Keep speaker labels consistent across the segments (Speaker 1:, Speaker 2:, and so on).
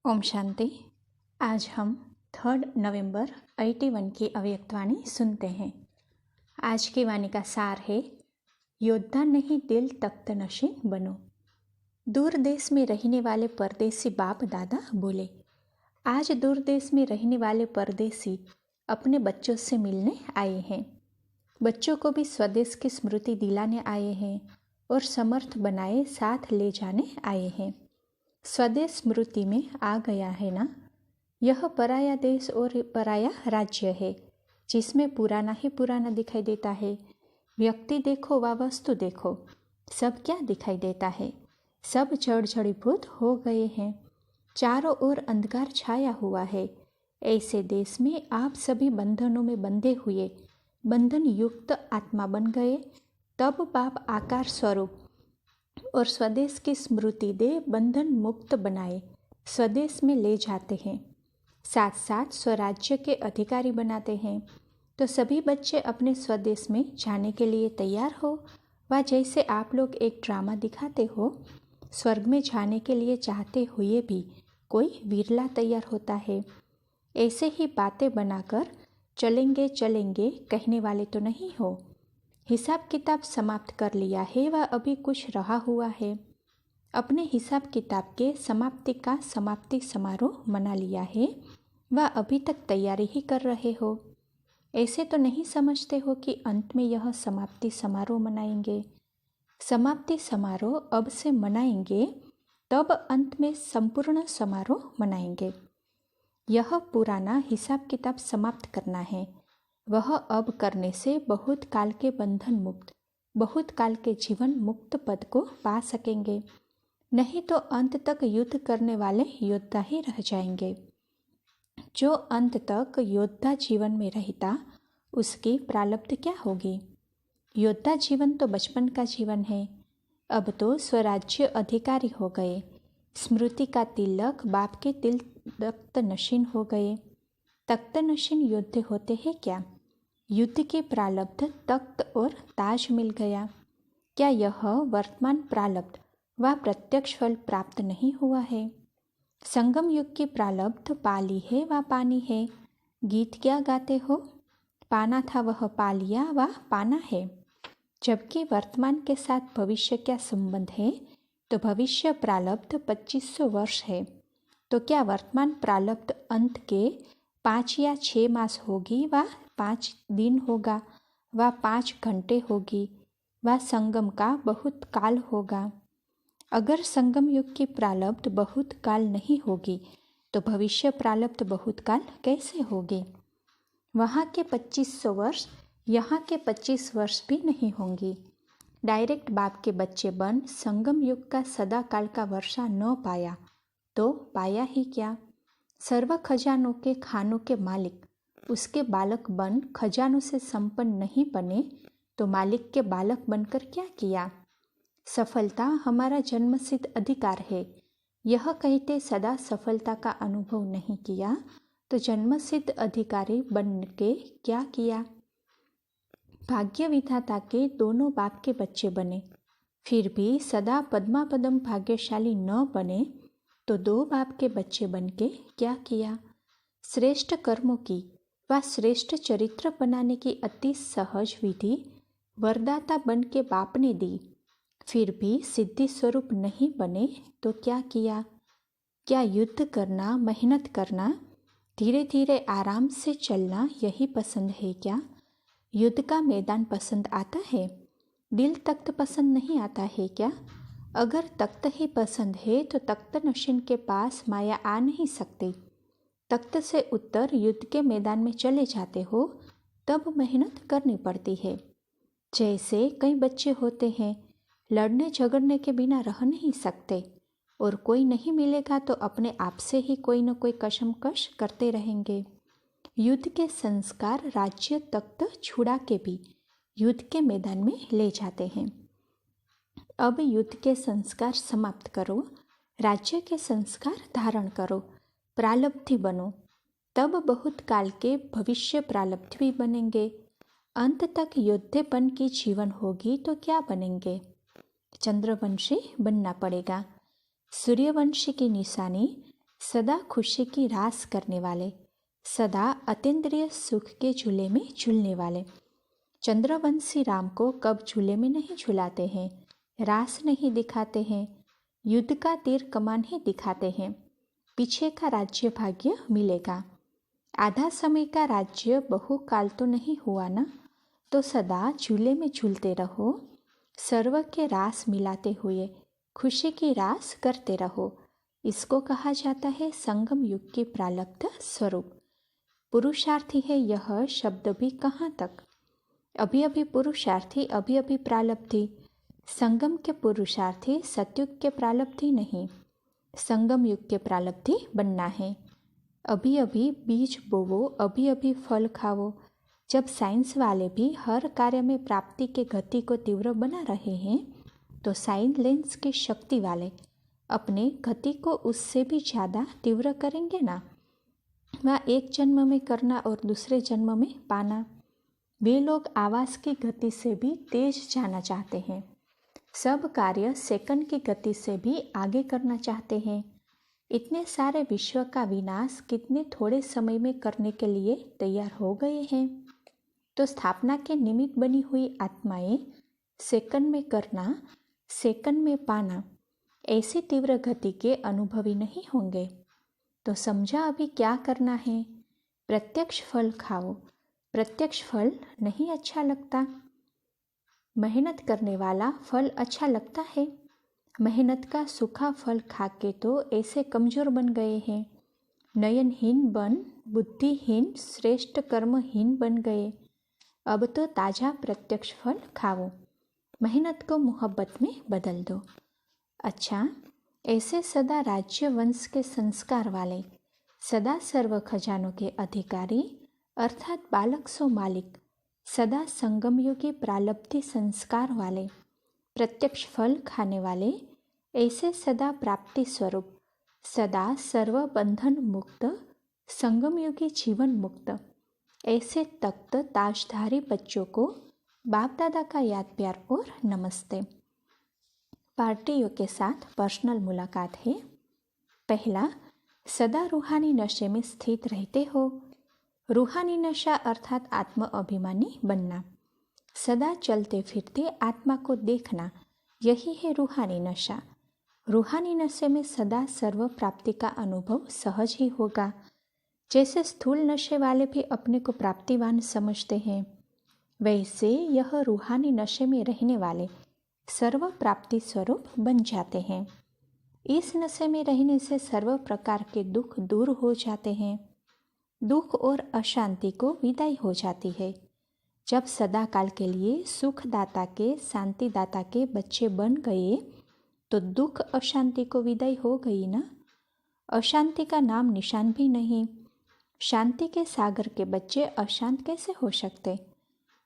Speaker 1: ओम शांति। आज हम 3 नवंबर 81 की अव्यक्तवाणी सुनते हैं। आज की वाणी का सार है, योद्धा नहीं दिल तख्त नशीन बनो। दूर देश में रहने वाले परदेसी बाप दादा बोले, आज दूर देश में रहने वाले परदेसी अपने बच्चों से मिलने आए हैं। बच्चों को भी स्वदेश की स्मृति दिलाने आए हैं और समर्थ बनाए साथ ले जाने आए हैं। स्वदेश स्मृति में आ गया है ना। यह पराया देश और पराया राज्य है जिसमें पुराना ही पुराना दिखाई देता है। व्यक्ति देखो व वस्तु देखो, सब क्या दिखाई देता है, सब जड़ जड़ीभूत हो गए हैं। चारों ओर अंधकार छाया हुआ है। ऐसे देश में आप सभी बंधनों में बंधे हुए बंधन युक्त आत्मा बन गए। तब बाप आकार स्वरूप और स्वदेश की स्मृति दे बंधन मुक्त बनाए स्वदेश में ले जाते हैं, साथ साथ स्वराज्य के अधिकारी बनाते हैं। तो सभी बच्चे अपने स्वदेश में जाने के लिए तैयार हो। व जैसे आप लोग एक ड्रामा दिखाते हो, स्वर्ग में जाने के लिए चाहते हुए भी कोई विरला तैयार होता है। ऐसे ही बातें बनाकर चलेंगे चलेंगे कहने वाले तो नहीं हो। हिसाब किताब समाप्त कर लिया है व अभी कुछ रहा हुआ है। अपने हिसाब किताब के समाप्ति का समाप्ति समारोह मना लिया है व अभी तक तैयारी ही कर रहे हो। ऐसे तो नहीं समझते हो कि अंत में यह समाप्ति समारोह मनाएंगे। समाप्ति समारोह अब से मनाएंगे, तब अंत में संपूर्ण समारोह मनाएंगे। यह पुराना हिसाब किताब समाप्त करना है। वह अब करने से बहुत काल के बंधन मुक्त, बहुत काल के जीवन मुक्त पद को पा सकेंगे। नहीं तो अंत तक युद्ध करने वाले योद्धा ही रह जाएंगे। जो अंत तक योद्धा जीवन में रहता, उसकी प्रारब्ध क्या होगी। योद्धा जीवन तो बचपन का जीवन है। अब तो स्वराज्य अधिकारी हो गए। स्मृति का तिलक बाप के तिल तख्त नशीन हो गए। तख्त नशीन योद्धा होते हैं क्या? युद्ध के प्रारब्ध तख्त और ताज मिल गया। क्या यह वर्तमान प्रारब्ध व प्रत्यक्ष फल प्राप्त नहीं हुआ है? संगम युग की प्रारब्ध पाली है व पानी है। गीत क्या गाते हो? पाना था वह पा लिया व पाना है। जबकि वर्तमान के साथ भविष्य क्या संबंध है? तो भविष्य प्रारब्ध 2500 वर्ष है। तो क्या वर्तमान प्रारब्ध अंत के 5 या 6 मास होगी व 5 दिन होगा व 5 घंटे होगी व संगम का बहुत काल होगा। अगर संगम युग की प्रारब्ध बहुत काल नहीं होगी, तो भविष्य प्रारब्ध बहुत काल कैसे होगी? वहाँ के 2500 वर्ष यहाँ के 25 वर्ष भी नहीं होंगी। डायरेक्ट बाप के बच्चे बन संगम युग का सदा काल का वर्षा न पाया तो पाया ही क्या? सर्व खजानों के खानों के मालिक उसके बालक बन खजानों से संपन्न नहीं बने तो मालिक के बालक बनकर क्या किया? सफलता हमारा जन्मसिद्ध अधिकार है, यह कहते सदा सफलता का अनुभव नहीं किया तो जन्मसिद्ध अधिकारी बन के क्या किया? भाग्य विधाता के दोनों बाप के बच्चे बने, फिर भी सदा पद्मा पदम भाग्यशाली न बने तो 2 बाप के बच्चे बन के क्या किया? श्रेष्ठ कर्मों की व श्रेष्ठ चरित्र बनाने की अति सहज विधि वरदाता बन के बाप ने दी, फिर भी सिद्धि स्वरूप नहीं बने तो क्या किया? क्या युद्ध करना, मेहनत करना, धीरे धीरे आराम से चलना यही पसंद है क्या? युद्ध का मैदान पसंद आता है? दिल तख्त पसंद नहीं आता है क्या? अगर तख्त ही पसंद है तो तख्त नशीन के पास माया आ नहीं सकती। तख्त से उत्तर युद्ध के मैदान में चले जाते हो, तब मेहनत करनी पड़ती है। जैसे कई बच्चे होते हैं, लड़ने झगड़ने के बिना रह नहीं सकते और कोई नहीं मिलेगा तो अपने आप से ही कोई न कोई कशमकश करते रहेंगे। युद्ध के संस्कार राज्य तख्त छुड़ा के भी युद्ध के मैदान में ले जाते हैं। अब युद्ध के संस्कार समाप्त करो, राज्य के संस्कार धारण करो, प्रारब्धि बनो, तब बहुत काल के भविष्य प्रारब्ध भी बनेंगे। अंत तक योद्धेपन की जीवन होगी तो क्या बनेंगे? चंद्रवंशी बनना पड़ेगा। सूर्यवंशी की निशानी सदा खुशी की रास करने वाले, सदा अतीन्द्रिय सुख के झूले में झूलने वाले। चंद्रवंशी राम को कब झूले में नहीं झुलाते हैं, रास नहीं दिखाते हैं, युद्ध का तीर कमान ही दिखाते हैं। पीछे का राज्य भाग्य मिलेगा। आधा समय का राज्य बहुकाल तो नहीं हुआ ना, तो सदा झूले में झूलते रहो। सर्व के रास मिलाते हुए खुशी की रास करते रहो। इसको कहा जाता है संगम युग के प्रारब्ध स्वरूप। पुरुषार्थी है यह शब्द भी कहाँ तक? अभी अभी पुरुषार्थी, अभी अभी प्रारब्धी। संगम के पुरुषार्थी सतयुग के प्रारब्धी नहीं, संगम युग के प्रारब्धी बनना है। अभी अभी बीज बोवो, अभी अभी फल खाओ। जब साइंस वाले भी हर कार्य में प्राप्ति के गति को तीव्र बना रहे हैं, तो साइंस लेंस की शक्ति वाले अपने गति को उससे भी ज़्यादा तीव्र करेंगे ना। वह एक जन्म में करना और दूसरे जन्म में पाना। वे लोग आवाज़ की गति से भी तेज जाना चाहते हैं। सब कार्य सेकंड की गति से भी आगे करना चाहते हैं। इतने सारे विश्व का विनाश कितने थोड़े समय में करने के लिए तैयार हो गए हैं। तो स्थापना के निमित्त बनी हुई आत्माएं सेकंड में करना, सेकंड में पाना, ऐसी तीव्र गति के अनुभवी नहीं होंगे। तो समझा अभी क्या करना है? प्रत्यक्ष फल खाओ। प्रत्यक्ष फल नहीं अच्छा लगता। मेहनत करने वाला फल अच्छा लगता है। मेहनत का सूखा फल खा के तो ऐसे कमजोर बन गए हैं। नयनहीन बन बुद्धिहीन श्रेष्ठ कर्महीन बन गए। अब तो ताज़ा प्रत्यक्ष फल खाओ। मेहनत को मोहब्बत में बदल दो। अच्छा, ऐसे सदा राज्य वंश के संस्कार वाले, सदा सर्व खजानों के अधिकारी अर्थात बालक सो मालिक, सदा संगमयोगी प्रालब्धि संस्कार वाले, प्रत्यक्ष फल खाने वाले, ऐसे सदा प्राप्ति स्वरूप, सदा सर्व बंधन मुक्त, संगमयोगी जीवन मुक्त, ऐसे तख्त ताजधारी बच्चों को बाप दादा का याद प्यार और नमस्ते। पार्टियों के साथ पर्सनल मुलाकात है। पहला, सदा रूहानी नशे में स्थित रहते हो। रूहानी नशा अर्थात आत्म अभिमानी बनना, सदा चलते फिरते आत्मा को देखना, यही है रूहानी नशा। रूहानी नशे में सदा सर्व प्राप्ति का अनुभव सहज ही होगा। जैसे स्थूल नशे वाले भी अपने को प्राप्तिवान समझते हैं, वैसे यह रूहानी नशे में रहने वाले सर्व प्राप्ति स्वरूप बन जाते हैं। इस नशे में रहने से सर्व प्रकार के दुख दूर हो जाते हैं। दुख और अशांति को विदाई हो जाती है। जब सदा काल के लिए सुखदाता के, शांतिदाता के बच्चे बन गए, तो दुख अशांति को विदाई हो गई ना। अशांति का नाम निशान भी नहीं। शांति के सागर के बच्चे अशांत कैसे हो सकते?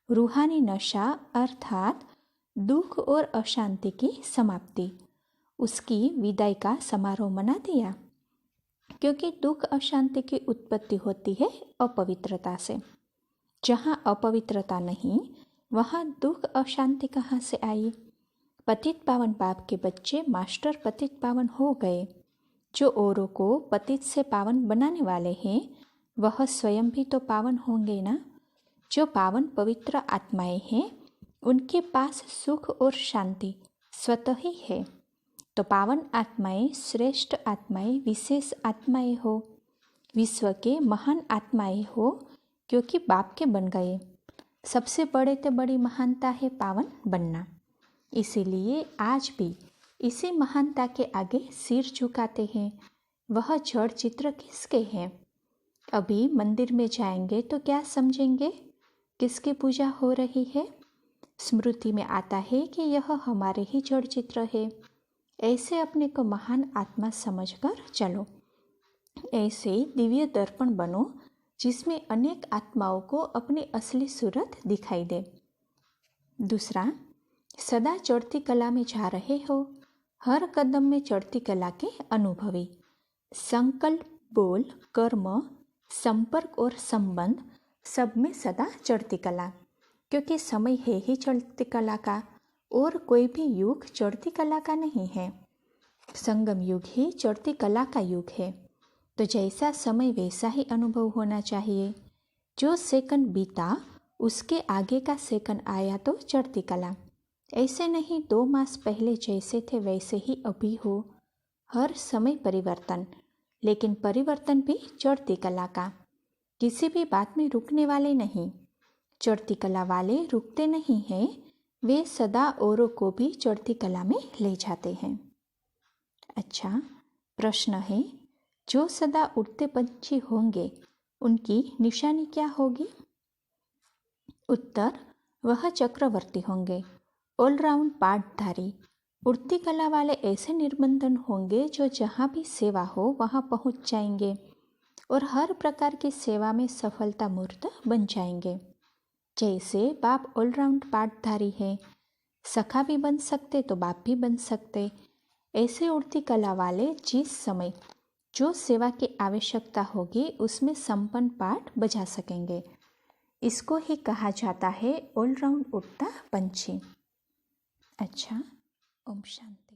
Speaker 1: रूहानी नशा अर्थात दुख और अशांति की समाप्ति, उसकी विदाई का समारोह मना दिया। क्योंकि दुख अशांति की उत्पत्ति होती है अपवित्रता से। जहाँ अपवित्रता नहीं, वहाँ दुख अशांति कहाँ से आई? पतित पावन बाप के बच्चे मास्टर पतित पावन हो गए। जो औरों को पतित से पावन बनाने वाले हैं, वह स्वयं भी तो पावन होंगे ना। जो पावन पवित्र आत्माएं हैं, उनके पास सुख और शांति स्वतः ही है। तो पावन आत्माएं, श्रेष्ठ आत्माएं, विशेष आत्माएं हो, विश्व के महान आत्माएं हो, क्योंकि बाप के बन गए। सबसे बड़े से बड़ी महानता है पावन बनना। इसीलिए आज भी इसी महानता के आगे सिर झुकाते हैं। वह जड़ चित्र किसके हैं? अभी मंदिर में जाएंगे तो क्या समझेंगे? किसकी पूजा हो रही है? स्मृति में आता है कि यह हमारे ही जड़ चित्र है। ऐसे अपने को महान आत्मा समझकर चलो। ऐसे दिव्य दर्पण बनो, जिसमें अनेक आत्माओं को अपनी असली सूरत दिखाई दे। दूसरा, सदा चढ़ती कला में जा रहे हो। हर कदम में चढ़ती कला के अनुभवी। संकल्प, बोल, कर्म, संपर्क और संबंध सब में सदा चढ़ती कला। क्योंकि समय है ही चढ़ती कला का, और कोई भी युग चढ़ती कला का नहीं है। संगम युग ही चढ़ती कला का युग है। तो जैसा समय वैसा ही अनुभव होना चाहिए। जो सेकंड बीता उसके आगे का सेकंड आया तो चढ़ती कला। ऐसे नहीं 2 मास पहले जैसे थे वैसे ही अभी हो। हर समय परिवर्तन, लेकिन परिवर्तन भी चढ़ती कला का। किसी भी बात में रुकने वाले नहीं। चढ़ती कला वाले रुकते नहीं हैं, वे सदा औरों को भी चढ़ती कला में ले जाते हैं। अच्छा, प्रश्न है, जो सदा उड़ते पंछी होंगे उनकी निशानी क्या होगी? उत्तर, वह चक्रवर्ती होंगे, ऑलराउंड पाठधारी। उड़ती कला वाले ऐसे निर्बंधन होंगे जो जहाँ भी सेवा हो वहाँ पहुँच जाएंगे और हर प्रकार की सेवा में सफलता मूर्त बन जाएंगे। जैसे बाप ऑलराउंड पाठधारी है, सखा भी बन सकते तो बाप भी बन सकते। ऐसे उड़ती कला वाले जिस समय जो सेवा की आवश्यकता होगी उसमें संपन्न पाठ बजा सकेंगे। इसको ही कहा जाता है ऑलराउंड उड़ता पंछी। अच्छा, ओम शांति।